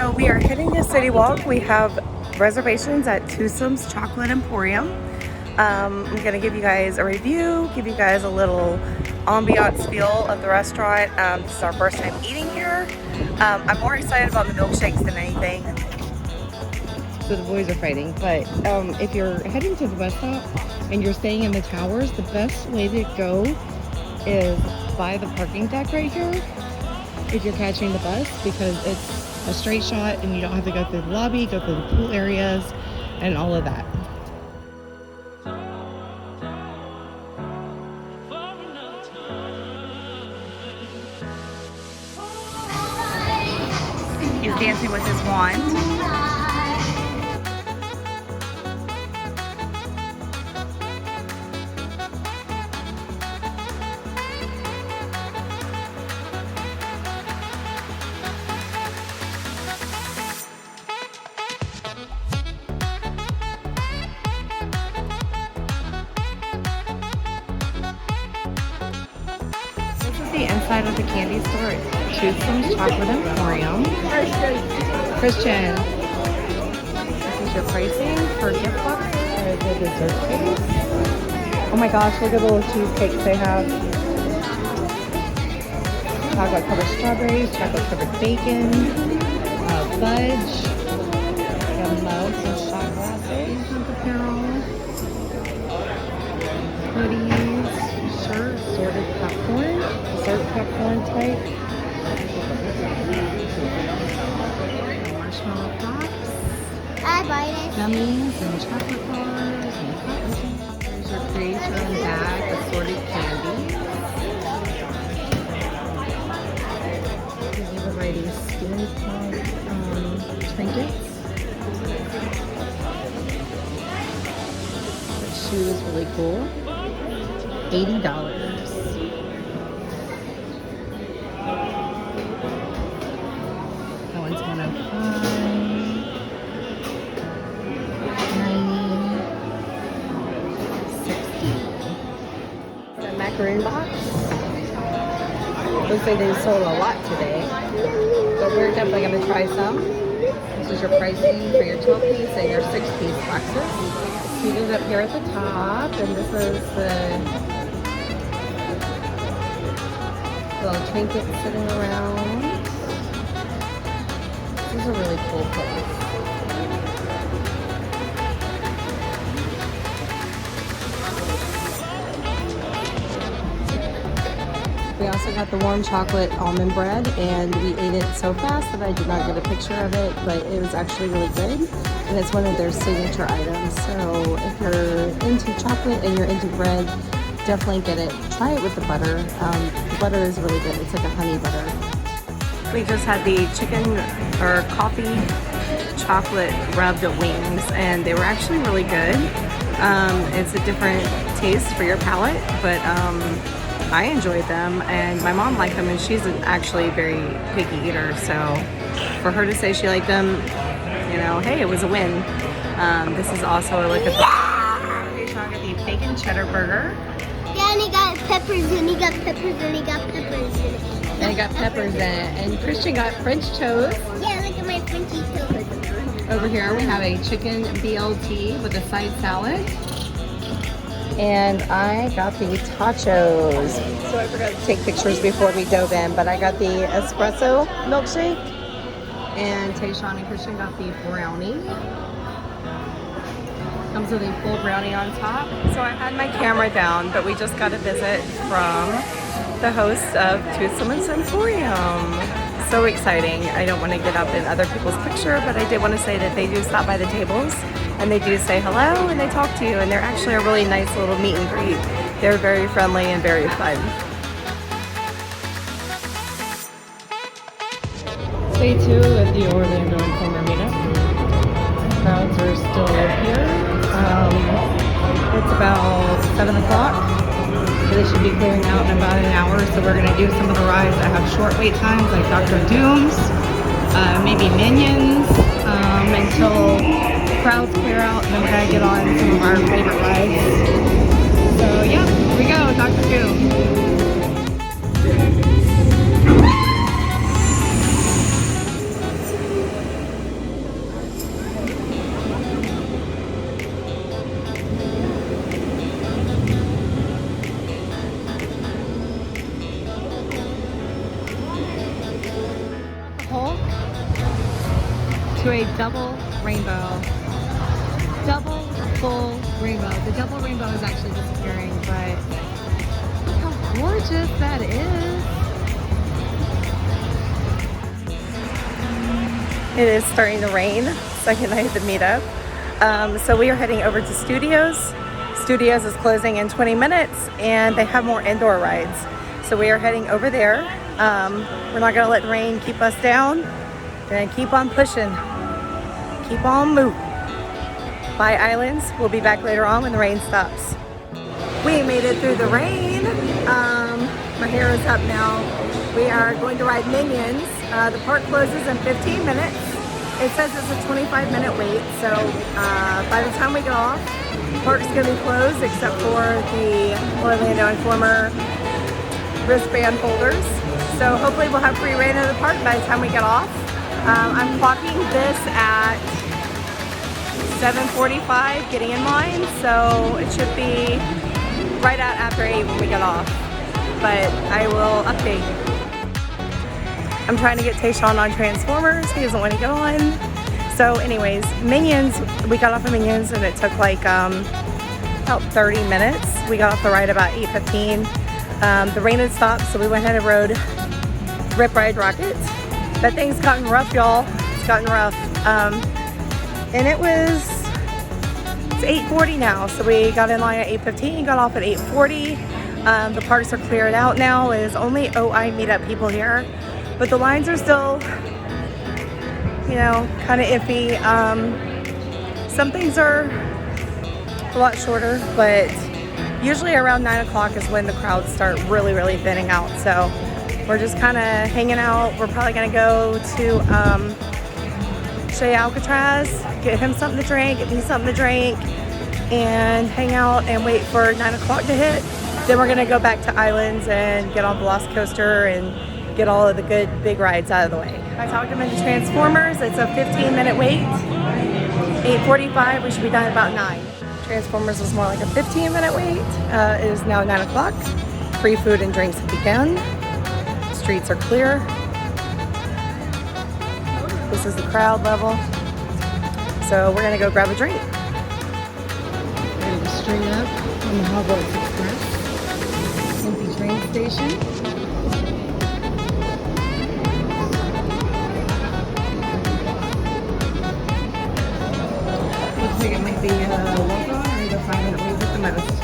So we are hitting the city walk. We have reservations at Toothsomes Chocolate Emporium. I'm going to give you guys a review, give you guys a little ambiance feel of the restaurant. This is our first time eating here. I'm more excited about the milkshakes than anything. So the boys are fighting, but if you're heading to the bus stop and you're staying in the towers, the best way to go is by the parking deck right here if you're catching the bus, because it's a straight shot and you don't have to go through the lobby, go through the pool areas and all of that. He's dancing with his wand. The inside of the candy store at Toothsomes Chocolate Emporium. Christian, this is your pricing for gift box or the dessert case. Oh my gosh, look at the little cheesecakes they have. Chocolate covered strawberries, chocolate covered bacon, fudge, mugs and shot glasses, apparel, hoodies, shirts, assorted popcorn, dessert popcorn type, marshmallow pops, gummies and chocolate bars, and cotton. There's your create your own bag, assorted candy. There's a variety of skin trinkets. The shoe is really cool. $80. That one's $105. $90. $60. The macaroon box. Looks like they sold a lot today, but we're definitely going to try some. This is your pricing for your 12-piece and your 6-piece boxes. You get up here at the top, and this is the little trinkets sitting around. This is a really cool place. We also got the warm chocolate almond bread, and we ate it so fast that I did not get a picture of it, but it was actually really good, and it's one of their signature items. So if you're into chocolate and you're into bread, definitely get it. Try it with the butter. The butter is really good. It's like a honey butter. We just had the chicken or coffee chocolate rubbed wings, and they were actually really good. It's a different taste for your palate, but I enjoyed them, and my mom liked them, and she's actually a very picky eater, so for her to say she liked them, you know, hey, it was a win. This is also a look at the bacon cheddar burger. Yeah, and he got peppers, and he got peppers, and he got peppers in it. And he got peppers in it. And Christian got French toast. Yeah, look at my Frenchy toast. Over here we have a chicken BLT with a side salad. And I got the tachos. So I forgot to take pictures before we dove in, but I got the espresso milkshake. And Tayshawn and Christian got the brownie. Comes with a full brownie on top. So I had my camera down, but we just got a visit from the host of Toothsomes Emporium. So exciting. I don't want to get up in other people's picture, but I did want to say that they do stop by the tables and they do say hello and they talk to you, and they're actually a really nice little meet and greet. They're very friendly and very fun. Day 2 at the Orlando and Palmer Meetup. Crowds are still here. It's about 7 o'clock. So they should be clearing out in about an hour. So we're going to do some of the rides that have short wait times, like Dr. Doom's, maybe Minions, until crowds clear out, and then we're going to get on some of our favorite rides. So yeah, here we go, Dr. Doom. to a double rainbow. Double full rainbow. The double rainbow is actually disappearing, but look how gorgeous that is. It is starting to rain, second night of the meetup. So we are heading over to Studios. Studios is closing in 20 minutes and they have more indoor rides. So we are heading over there. We're not gonna let the rain keep us down. We're gonna keep on pushing, keep on moving. Bye Islands, we'll be back later on when the rain stops. We made it through the rain. My hair is up now. We are going to ride Minions. The park closes in 15 minutes. It says it's a 25-minute wait, so by the time we get off, the park's gonna be closed except for the Orlando Informer wristband holders. So hopefully we'll have free reign of the park by the time we get off. I'm clocking this at 7:45, getting in line, so it should be right out after 8 when we get off. But I will update you. I'm trying to get Tayshawn on Transformers. He doesn't want to get on. So anyways, Minions, we got off of Minions and it took like about 30 minutes. We got off the ride about 8:15. The rain had stopped, so we went ahead and rode Rip Ride Rocket. That thing's gotten rough, y'all. It's gotten rough. And it's 8:40 now, so we got in line at 8:15, got off at 8:40. The parks are cleared out now. It is only OI meetup people here, but the lines are still, you know, kind of iffy. Some things are a lot shorter, but usually around 9 o'clock is when the crowds start really thinning out. So we're just kind of hanging out. We're probably gonna go to Shea Alcatraz, get him something to drink, get me something to drink, and hang out and wait for 9 o'clock to hit. Then we're gonna go back to Islands and get on Velocicoaster and get all of the good big rides out of the way. I talked him into Transformers. It's a 15-minute wait. 8:45, we should be done at about 9. Transformers was more like a 15-minute wait. It is now 9 o'clock. Free food and drinks have begun. Streets are clear. This is the crowd level. So we're gonna go grab a drink. We're gonna string up on the Hogwarts Express. Empty train station. Looks like it might be a walk-on or either 5-minute wait at the most.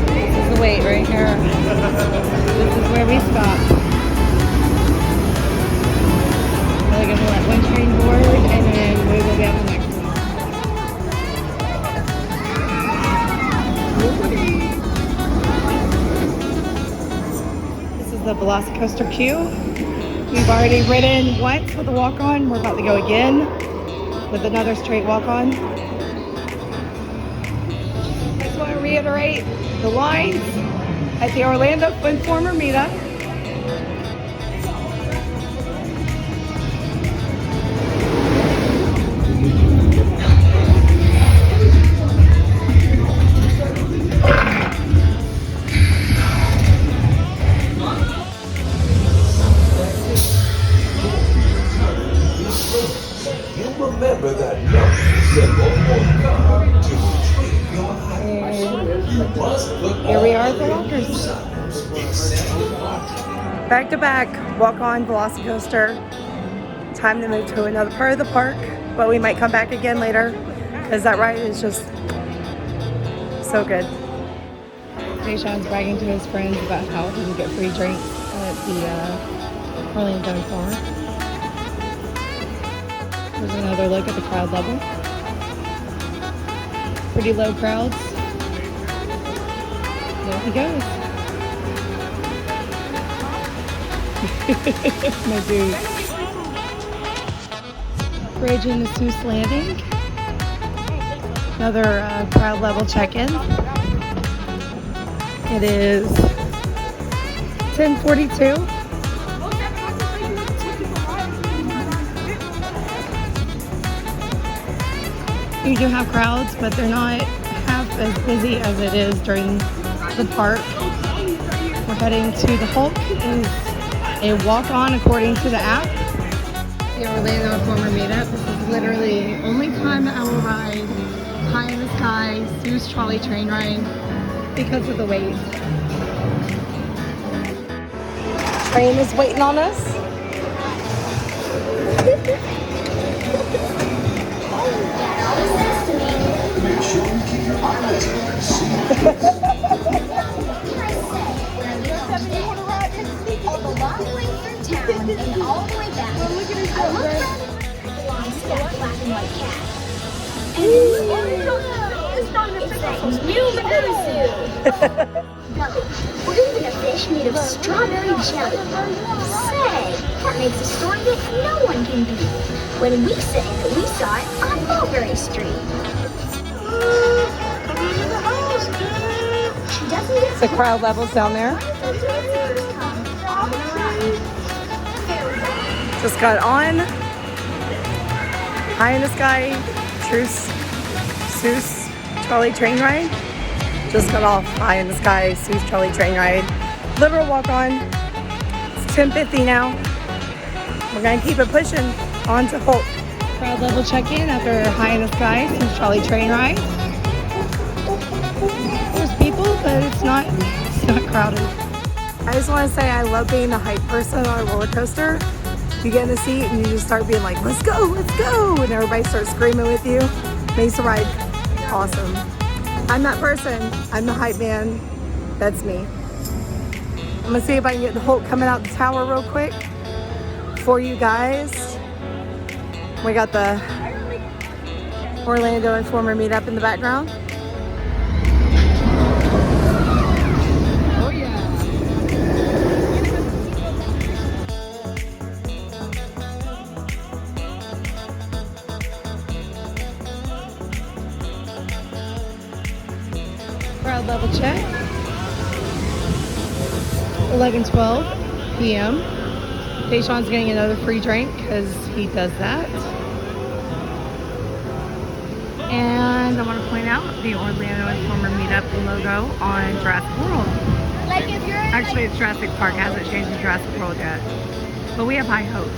This is the wait right here. This is where we stop. We're gonna let one train board and then we will be on the next one. This is the Velocicoaster queue. We've already ridden once with a walk-on. We're about to go again with another straight walk-on. I just want to reiterate the lines at the Orlando Informer Meetup. Remember that number symbol on card to retrieve your Here we are at the lockers. Back to back, walk on Velocicoaster. Time to move to another part of the park, but we might come back again later because that ride is just so good. Tayshawn's bragging to his friends about how he can get free drinks at the Orlando Informer. There's another look at the crowd level. Pretty low crowds. There he goes. My dude. Bridge in the Seuss Landing. Another crowd level check-in. It is 10:42. You do have crowds, but they're not half as busy as it is during the park. We're heading to the Hulk. It is a walk-on according to the app. the Orlando Informer Meetup. This is literally the only time that I will ride High in the Sky, Seuss Trolley Train Ride because of the wait. Train is waiting on us. Make sure you keep your eyelids open. All the long way through town and all the way back. I looked at a long stacked black and white cat. And it's new Manhattan Zoo. We're eating a fish made of strawberry jelly. Say, that makes a story that no one can beat. When we say that we saw it on Mulberry Street. She doesn't get The crowd levels down there. Just got on High in the Sky, Seuss Trolley Train Ride. Just got off High in the Sky, Seuss Trolley Train Ride. Literal walk on. It's 10:50 now. We're gonna keep it pushing on to Holt. Crowd level check-in after High in the Sky, Seuss Trolley Train Ride. There's people, but it's not crowded. I just want to say I love being the hype person on a roller coaster. You get in the seat and you just start being like, let's go, and everybody starts screaming with you. Makes the ride awesome. I'm that person. I'm the hype man. That's me. I'm gonna see if I can get the Hulk coming out the tower real quick for you guys. We got the Orlando Informer Meetup in the background. Crowd level check. 11:12 p.m. Deshaun's getting another free drink because he does that. And I want to point out the Orlando Informer Meetup logo on Jurassic World. Like if you're Actually, it's Jurassic Park. Hasn't changed to Jurassic World yet. But we have high hopes.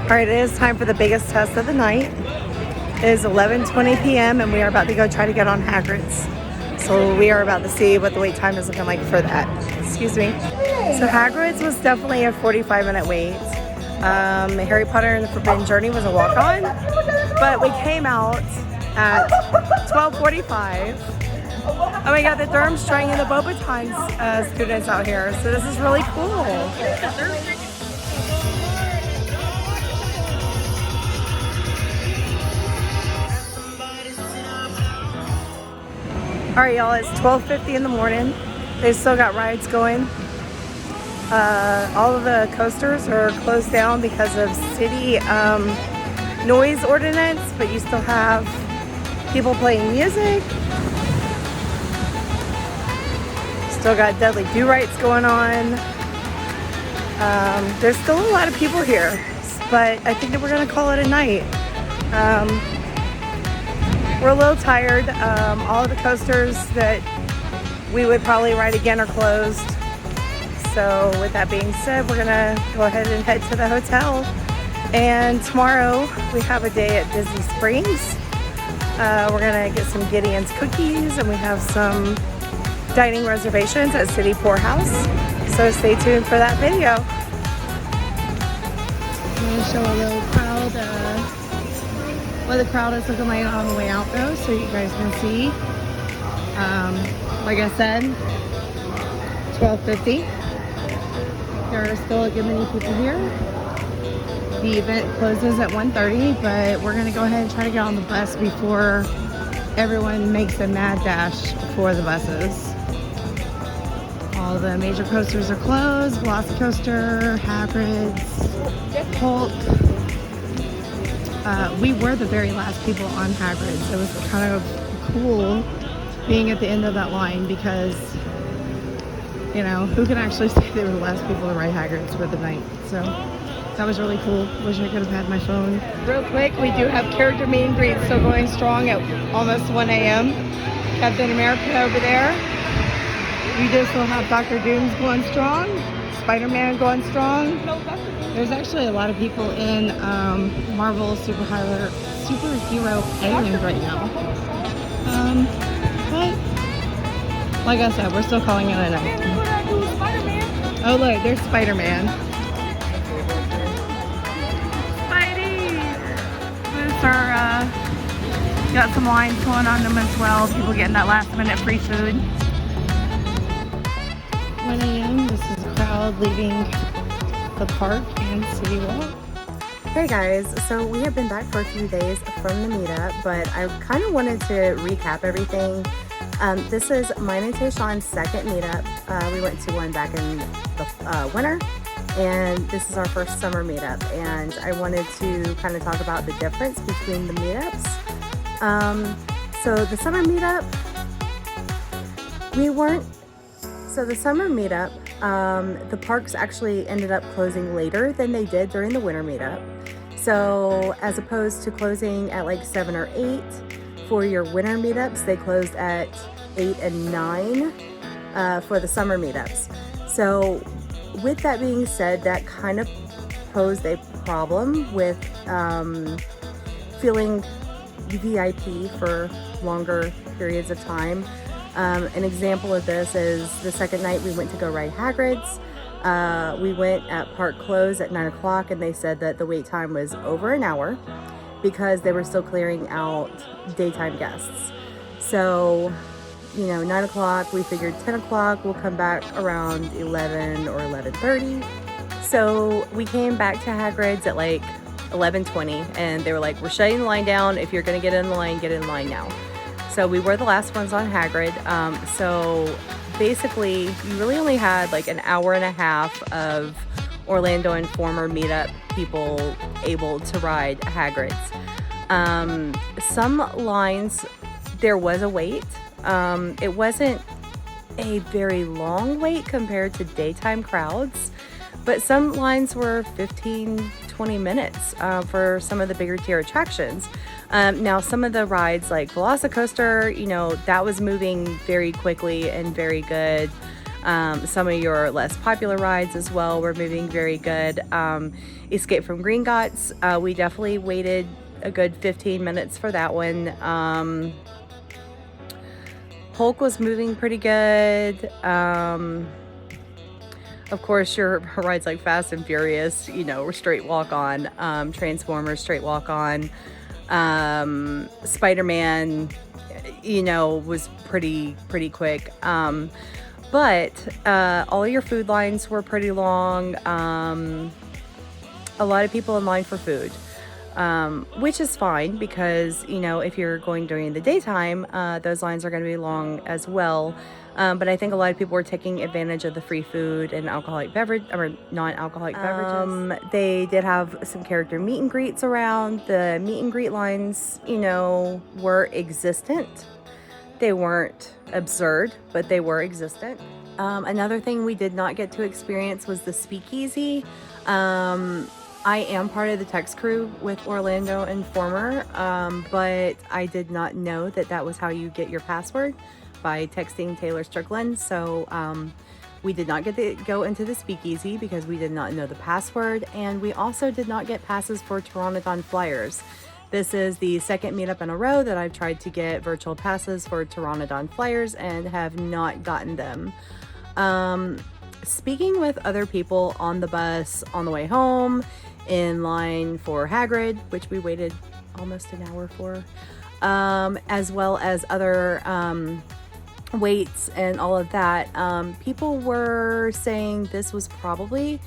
All right, it is time for the biggest test of the night. It is 11:20 p.m. and we are about to go try to get on Hagrid's. So we are about to see what the wait time is looking like for that. Excuse me. So Hagrid's was definitely a 45-minute wait. Harry Potter and the Forbidden Journey was a walk-on, but we came out at 12:45. Oh my God, the Durmstrang and the Beauxbatons students out here. So this is really cool. All right, y'all, it's 12:50 in the morning. They've still got rides going. All of the coasters are closed down because of city noise ordinance, but you still have people playing music. Still got Deadly Do Rights going on. There's still a lot of people here, but I think that we're gonna call it a night. We're a little tired. All of the coasters that we would probably ride again are closed. So with that being said, we're gonna go ahead and head to the hotel. And tomorrow we have a day at Disney Springs. We're gonna get some Gideon's cookies and we have some dining reservations at City Poorhouse. So stay tuned for that video. I'm gonna show a little crowd, what the crowd is looking like on the way out though, so you guys can see. Like I said, 12:50. There are still a good many people here. The event closes at 1:30, but we're gonna go ahead and try to get on the bus before everyone makes a mad dash for the buses. All the major coasters are closed. Velocicoaster, Hagrid's, Hulk. We were the very last people on Hagrid's. It was kind of cool being at the end of that line because, you know, who can actually say they were the last people to ride Hagrid's for the night? So that was really cool. Wish I could have had my phone. Real quick, we do have character meet and greets still going strong at almost 1 a.m. Captain America over there. We just still have Dr. Doom's going strong. Spider-Man going strong. There's actually a lot of people in Marvel superhero island right now. But like I said, we're still calling it a night. Oh look, there's Spider-Man. Spidey! Those are, got some lines going on them as well. People getting that last minute free food. 1 a.m. This is a crowd leaving the park and City Walk. Hey guys, so we have been back for a few days from the meetup, but I kind of wanted to recap everything. This is mine and Tayshawn's second meetup. We went to one back in the winter, and this is our first summer meetup, and I wanted to kind of talk about the difference between the meetups. So the summer meetup, the parks actually ended up closing later than they did during the winter meetup. So as opposed to closing at like 7 or 8 for your winter meetups, they closed at 8 and 9 for the summer meetups. So with that being said, that kind of posed a problem with feeling VIP for longer periods of time. An example of this is the second night we went to go ride Hagrid's. We went at park close at 9 o'clock, and they said that the wait time was over an hour because they were still clearing out daytime guests. So, 9 o'clock, we figured 10 o'clock, we'll come back around 11 or 11:30. So we came back to Hagrid's at like 11:20, and they were like, we're shutting the line down. If you're gonna get in the line, get in line now. So we were the last ones on Hagrid. So basically, you really only had like an hour and a half of Orlando and former meetup people able to ride Hagrid's. Some lines, there was a wait. It wasn't a very long wait compared to daytime crowds, but some lines were 15-20 minutes for some of the bigger tier attractions. Now, some of the rides like Velocicoaster, that was moving very quickly and very good. Some of your less popular rides as well were moving very good. Escape from Gringotts, we definitely waited a good 15 minutes for that one. Hulk was moving pretty good. Of course, your rides like Fast and Furious, were straight walk on. Transformers, straight walk on. Spider-Man, was pretty quick. But all your food lines were pretty long. A lot of people in line for food, which is fine because, if you're going during the daytime, those lines are going to be long as well. But I think a lot of people were taking advantage of the free food and non-alcoholic beverages. They did have some character meet and greets around. The meet and greet lines, were existent. They weren't absurd, but they were existent. Another thing we did not get to experience was the speakeasy. I am part of the text crew with Orlando and former, but I did not know that was how you get your password, by texting Taylor Strickland. So we did not get to go into the speakeasy because we did not know the password, and we also did not get passes for Pteranodon Flyers. This is the second meetup in a row that I've tried to get virtual passes for Pteranodon Flyers and have not gotten them. Speaking with other people on the bus on the way home in line for Hagrid, which we waited almost an hour for, as well as other waits and all of that. People were saying this was probably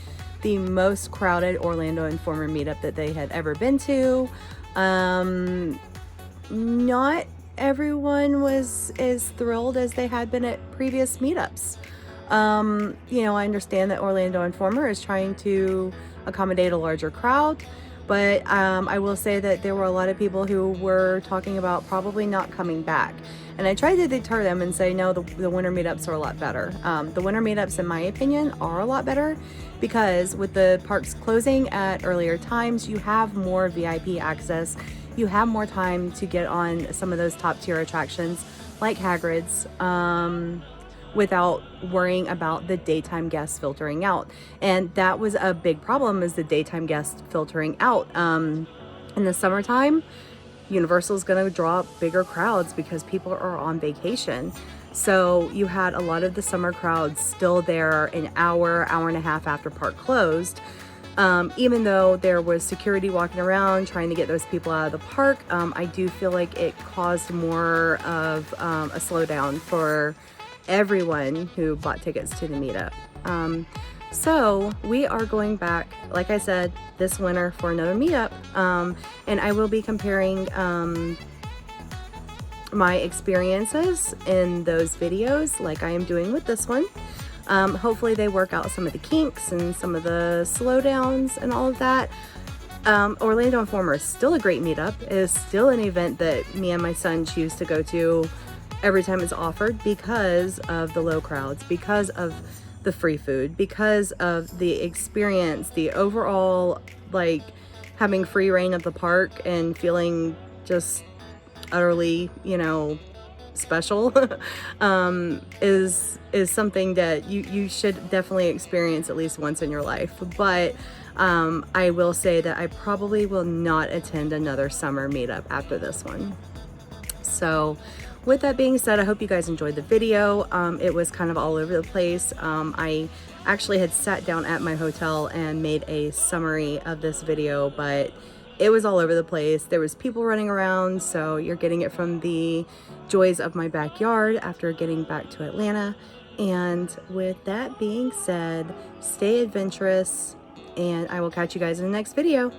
the most crowded Orlando Informer meetup that they had ever been to. Not everyone was as thrilled as they had been at previous meetups. You know, I understand that Orlando Informer is trying to accommodate a larger crowd, but I will say that there were a lot of people who were talking about probably not coming back. And I tried to deter them and say, no, the winter meetups are a lot better. The winter meetups, in my opinion, are a lot better because with the parks closing at earlier times, you have more VIP access. You have more time to get on some of those top tier attractions like Hagrid's, without worrying about the daytime guests filtering out. And that was a big problem, is the daytime guests filtering out. In the summertime, Universal's gonna draw bigger crowds because people are on vacation. So you had a lot of the summer crowds still there an hour and a half after park closed. Even though there was security walking around trying to get those people out of the park, I do feel like it caused more of a slowdown for everyone who bought tickets to the meetup. So we are going back, like I said, this winter for another meetup, and I will be comparing my experiences in those videos like I am doing with this one. Hopefully they work out some of the kinks and some of the slowdowns and all of that. Orlando Informer is still a great meetup. It is still an event that me and my son choose to go to every time it's offered because of the low crowds, because of the free food, because of the experience, the overall, like, having free reign of the park and feeling just utterly, you know, special is something that you should definitely experience at least once in your life. But I will say that I probably will not attend another summer meetup after this one. So with that being said, I hope you guys enjoyed the video. It was kind of all over the place. I actually had sat down at my hotel and made a summary of this video, but it was all over the place. There was people running around, so you're getting it from the joys of my backyard after getting back to Atlanta. And with that being said, stay adventurous, and I will catch you guys in the next video.